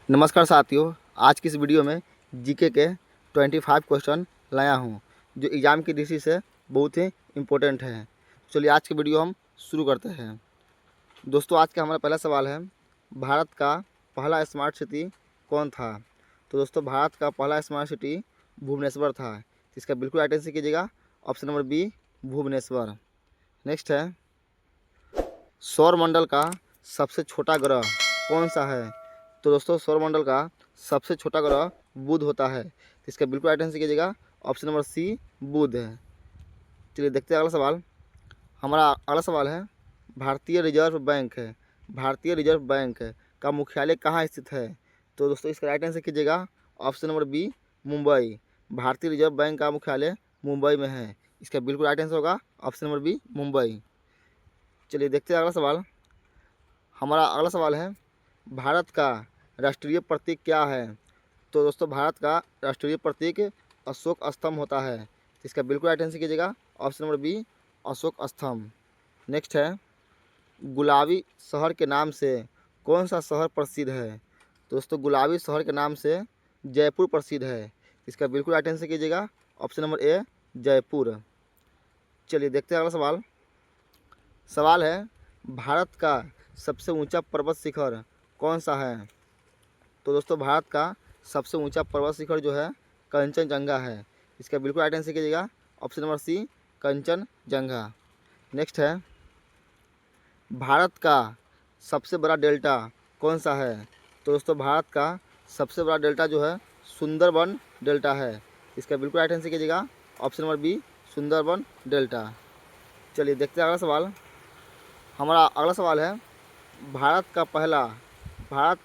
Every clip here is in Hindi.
नमस्कार साथियों, आज की इस वीडियो में जीके के 25 क्वेश्चन लाया हूँ जो एग्ज़ाम की दृष्टि से बहुत ही इम्पोर्टेंट है। चलिए आज की वीडियो हम शुरू करते हैं। दोस्तों, आज का हमारा पहला सवाल है, भारत का पहला स्मार्ट सिटी कौन था? तो दोस्तों, भारत का पहला स्मार्ट सिटी भुवनेश्वर था। इसका बिल्कुल राइट आंसर कीजिएगा, option number B Bhubaneswar. Next है, सौरमंडल का सबसे छोटा ग्रह कौन सा है? तो दोस्तों, सौरमंडल का सबसे छोटा ग्रह बुध होता है। इसका बिल्कुल राइट आंसर कीजिएगा, ऑप्शन नंबर सी बुध है। चलिए देखते हैं अगला सवाल। हमारा अगला सवाल है, भारतीय रिजर्व बैंक है भारतीय रिजर्व बैंक का मुख्यालय कहाँ स्थित है? तो दोस्तों, इसका राइट आंसर कीजिएगा, ऑप्शन नंबर बी मुंबई। भारतीय रिजर्व बैंक का मुख्यालय मुंबई में है। इसका बिल्कुल राइट आंसर होगा ऑप्शन नंबर बी मुंबई। चलिए देखते हैं अगला सवाल। हमारा अगला सवाल है, भारत का राष्ट्रीय प्रतीक क्या है? तो दोस्तों, भारत का राष्ट्रीय प्रतीक अशोक स्तंभ होता है। इसका बिल्कुल राइट आंसर कीजिएगा, ऑप्शन नंबर बी अशोक स्तंभ। नेक्स्ट है, गुलाबी शहर के नाम से कौन सा शहर प्रसिद्ध है? तो दोस्तों, गुलाबी शहर के नाम से जयपुर प्रसिद्ध है। इसका बिल्कुल राइट आंसर कीजिएगा, ऑप्शन नंबर ए जयपुर। चलिए देखते हैं अगला सवाल। सवाल है, भारत का सबसे ऊंचा पर्वत शिखर कौन सा है? तो दोस्तों, भारत का सबसे ऊंचा पर्वत शिखर जो है कंचनजंगा है। इसका बिल्कुल राइट आंसर कीजिएगा, option number C Kanchenjunga. Next है, भारत का सबसे बड़ा डेल्टा कौन सा है? तो दोस्तों, भारत का सबसे बड़ा डेल्टा जो है सुंदरबन डेल्टा है। इसका बिल्कुल राइट आंसर कीजिएगा, option number B Sundarban delta. चलिए देखते हैं अगला सवाल। हमारा अगला सवाल है, भारत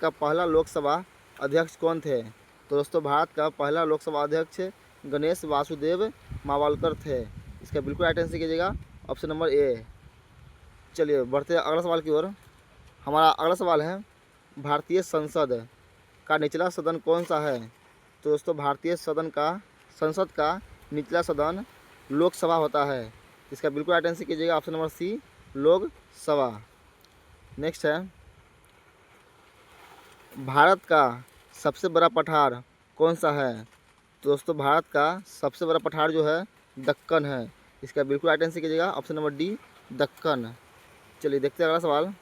का पहला लोकसभा अध्यक्ष कौन थे? तो दोस्तों, भारत का पहला लोकसभा अध्यक्ष गणेश वासुदेव मावलकर थे। इसका बिल्कुल राइट आंसर कीजिएगा, ऑप्शन नंबर ए। चलिए बढ़ते हैं अगला सवाल की ओर। हमारा अगला सवाल है, भारतीय संसद का निचला सदन कौन सा है? तो दोस्तों, भारतीय संसद का निचला सदन लोकसभा होता है। इसका बिल्कुल राइट आंसर कीजिएगा, option number C Lok Sabha. Next है, भारत का सबसे बड़ा पठार कौन सा है? तो दोस्तों, भारत का सबसे बड़ा पठार जो है दक्कन है। इसका बिल्कुल राइट आंसर कीजिएगा, ऑप्शन नंबर डी दक्कन। चलिए देखते हैं अगला सवाल।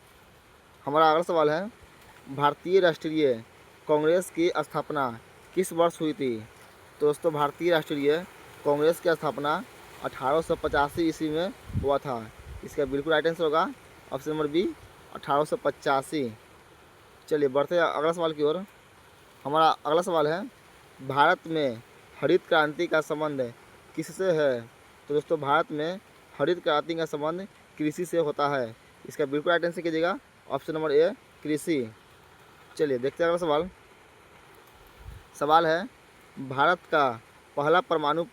हमारा अगला सवाल है, भारतीय राष्ट्रीय कांग्रेस की स्थापना किस वर्ष हुई थी? तो दोस्तों, भारतीय राष्ट्रीय कांग्रेस की स्थापना 1885 ईस्वी में हुआ था। इसका बिल्कुल राइट आंसर होगा, ऑप्शन नंबर बी 1885। चलिए बढ़ते हैं अगला सवाल की ओर। हमारा अगला सवाल है, भारत में हरित क्रांति का संबंध किससे है? तो दोस्तों, भारत में हरित क्रांति का संबंध कृषि से होता है। इसका बिल्कुल राइट आंसर कीजिएगा, ऑप्शन नंबर ए कृषि। चलिए देखते हैं अगला सवाल। सवाल है, भारत का पहला परमाणु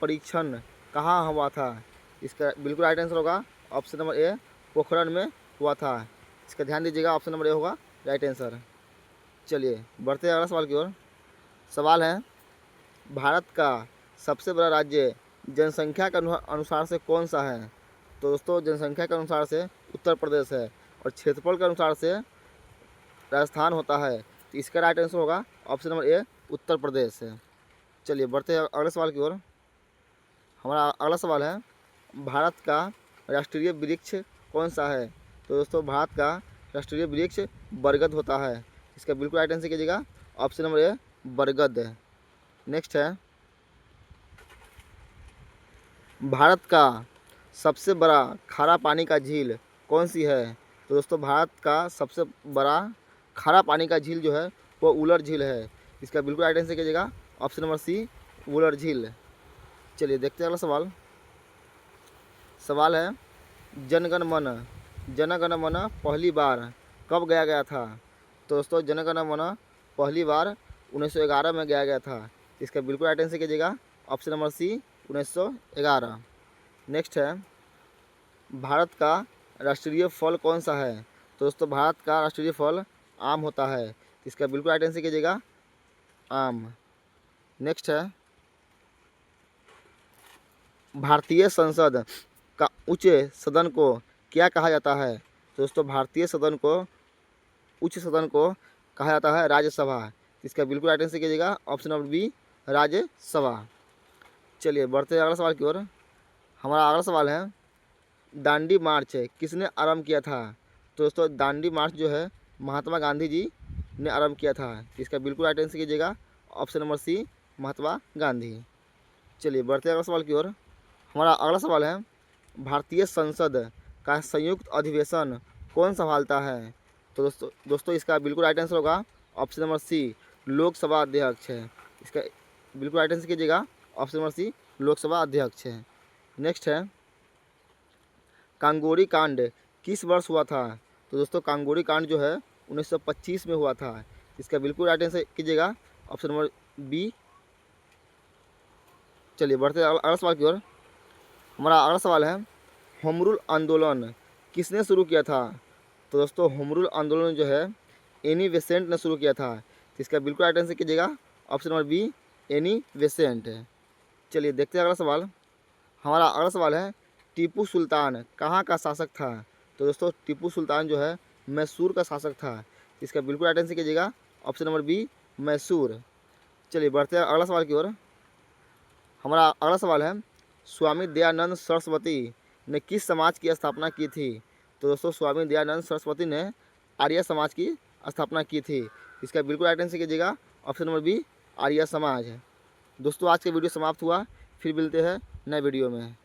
परीक्षण कहाँ हुआ था? इसका बिल्कुल राइट आंसर होगा, ऑप्शन नंबर ए पोखरण में हुआ था। इसका ध्यान दीजिएगा, ऑप्शन नंबर ए होगा राइट आंसर। चलिए बढ़ते हैं अगला सवाल की ओर। सवाल है, भारत का सबसे बड़ा राज्य जनसंख्या के अनुसार से कौन सा है? तो दोस्तों, जनसंख्या के अनुसार से उत्तर प्रदेश है और क्षेत्रफल के अनुसार से राजस्थान होता है। तो इसका राइट आंसर होगा option number A Uttar Pradesh है। चलिए बढ़ते हैं अगले सवाल की ओर। हमारा अगला सवाल है, भारत का राष्ट्रीय वृक्ष कौन सा है? तो दोस्तों, भारत का राष्ट्रीय वृक्ष बरगद होता है। इसका बिल्कुल राइट आंसर कीजिएगा, ऑप्शन नंबर ए बरगद। नेक्स्ट है, भारत का सबसे बड़ा खारा पानी का झील कौन सी है? तो दोस्तों, भारत का सबसे बड़ा खारा पानी का झील जो है वो उलर झील है। इसका बिल्कुल राइट आंसर कीजिएगा, ऑप्शन नंबर सी उलर झील। चलिए देखते हैं अगला सवाल। सवाल है, जनगण मन पहली बार कब गाया गया था? तो दोस्तों, जनगण मन पहली बार 1911 में गाया गया था। इसका बिल्कुल राइट आंसर कीजिएगा, ऑप्शन नंबर सी 1911। नेक्स्ट है, भारत का राष्ट्रीय फल कौन सा है? तो दोस्तों, भारत का राष्ट्रीय फल आम होता है। इसका बिल्कुल राइट आंसर कीजिएगा, आम। नेक्स्ट है, भारतीय संसद का उच्च सदन को क्या कहा जाता है? तो दोस्तों, भारतीय सदन को उच्च सदन को कहा जाता है राज्यसभा। इसका बिल्कुल राइट आंसर कीजिएगा ऑप्शन नंबर बी, राज्यसभा। चलिए बढ़ते हैं अगला सवाल की ओर। हमारा अगला सवाल है दांडी मार्च किसने आरंभ किया था। तो दोस्तों दांडी मार्च जो है महात्मा गांधी जी ने आरंभ किया था। इसका बिल्कुल राइट आंसर कीजिएगा ऑप्शन नंबर सी, महात्मा गांधी। चलिए बढ़ते हैं अगला सवाल की ओर। हमारा अगला सवाल है भारतीय संसद का संयुक्त अधिवेशन कौन संभालता है। तो दोस्तों इसका बिल्कुल राइट आंसर होगा ऑप्शन नंबर सी, लोकसभा अध्यक्ष है। इसका बिल्कुल राइट आंसर कीजिएगा ऑप्शन नंबर सी, लोकसभा अध्यक्ष है। नेक्स्ट है कांगोरी कांड किस वर्ष हुआ था। तो दोस्तों कांगोरी कांड जो है 1925 में हुआ था। इसका बिल्कुल राइट आंसर कीजिएगा ऑप्शन नंबर बी। चलिए बढ़ते हैं अगला सवाल की ओर। हमारा अगला सवाल है होम रूल आंदोलन किसने शुरू किया था। तो दोस्तों होम रूल आंदोलन जो है एनी बेसेंट ने शुरू किया था। तो इसका बिल्कुल राइट आंसर कीजिएगा option number B, Annie Besant. चलिए देखते हैं अगला सवाल। हमारा अगला सवाल है टीपू सुल्तान कहाँ का शासक था। तो दोस्तों टीपू सुल्तान जो है मैसूर का शासक था। इसका बिल्कुल राइट आंसर कीजिएगा ऑप्शन नंबर बी, मैसूर। चलिए बढ़ते हैं अगला सवाल की ओर। हमारा अगला सवाल है स्वामी दयानंद सरस्वती ने किस समाज की स्थापना की थी। तो दोस्तों स्वामी दयानंद सरस्वती ने आर्य समाज की स्थापना की थी। इसका बिल्कुल राइट आंसर कीजिएगा option number B, Arya Samaj. दोस्तों आज का वीडियो समाप्त हुआ, फिर मिलते हैं नए वीडियो में।